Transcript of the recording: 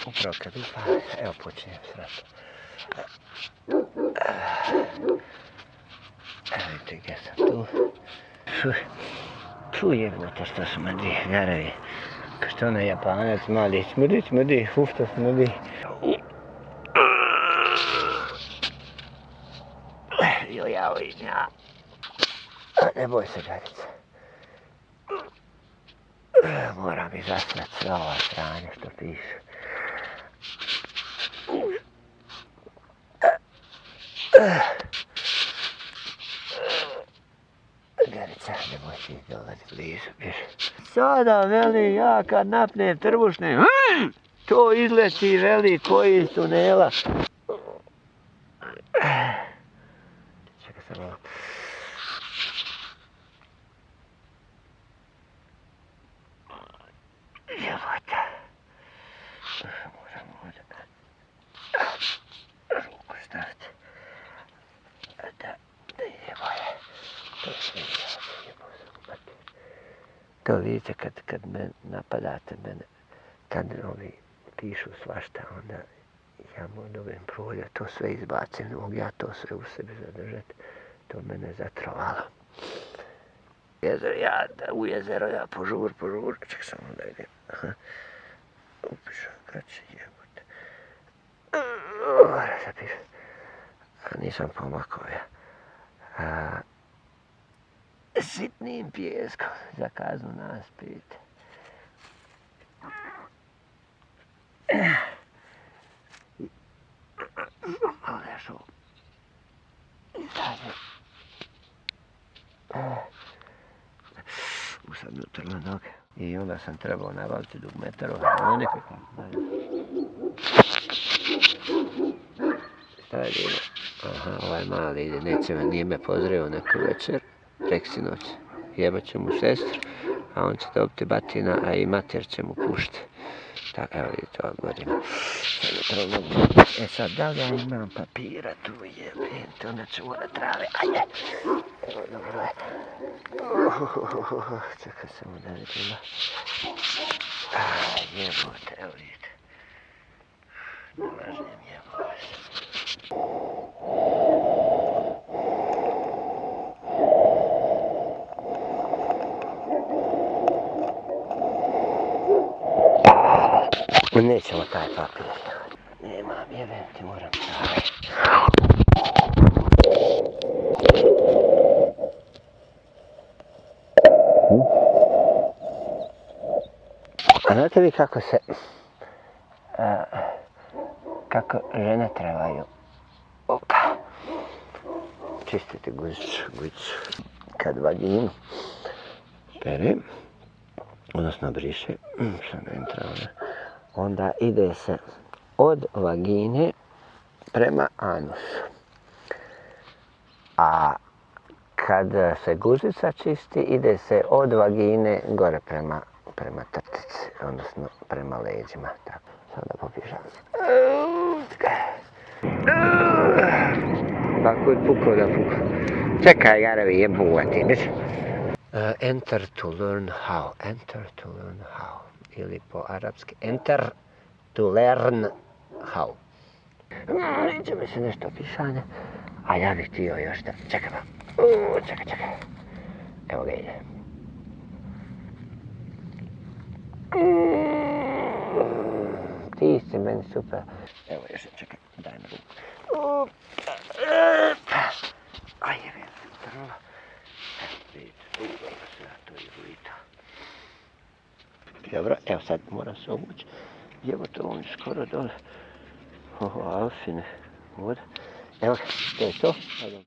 upravo kad upali, evo počinjem s ratom. Evo vidite gdje sam tu. Tu jebate što smrdi, garavi. Kao što onaj Japanac mali, smrdi, to smrdi. Ja vidim, ja. Ne boj se, Garica. Moram izaslat sve ova strane što piše. Garica, nemoj ti dolaziti blizu, bježi. Sada, veli, ja kad napnem trbušne, to izleti, veli, koji iz tunela. Čekaj sam malo. Jebote. Moram ovdje ruku staviti. Da ide bolje. To sve jebote. To vidite kad me napadate mene, kad ovi pišu svašta, onda ja mu dobijem prolje, to sve izbacim, ne mogu ja to sve u sebi zadržati. To mene zatrovalo. U jezero ja požur, ček samo da idem. Upišao, kad će jebote. Mora se piše. Nisam pomakao ja. Sitnim pijeskom za kaznu nas pijete. Ovdje šo. Izađe. Usad mi utrla noge. I onda sam trebao nabaviti dugmetarov harmonik. Šta je bilo? Aha, ovaj mali ide, nije me pozdravio neku večer, preksinoć. Jebat će mu sestru, a on će dobiti batina, a i mater će mu pušti. Tako, evo vidite ova godina. Sad, da li ja imam papira tu, jebite, onda ću morat trave, ajde. Evo, dobro je. Čekaj samo da vidimo. Jebote, evo vidite. Ne lažem, jebote. Nećemo taj papir. Nemam, jebem ti, moram trave. A znate vi kako se... kako žene trebaju čistiti guzicu kad vaginu pere, odnosno briše, što ne treba, onda ide se od vagine prema anusu. A kad se guzica čisti, ide se od vagine gore prema trtici, odnosno prema leđima. Tako, sada popišam. Tako je pukao da pukao. Čekaj, garavi, jebuvati, biće. Enter to learn how. Ili po arapski, enter to learn how. Neće mi se nešto pisanje. A ja bih htio još da... Čekaj pa. Čekaj. Evo ga ide. Ti si meni super. Evo još, čekaj, daj mi ruku. Aj, jebim, trla. Vidite, to je vlita. Dobro, evo sad moram se obući. Jebote, on je skoro dole. Alfine, voda. Evo, to je to.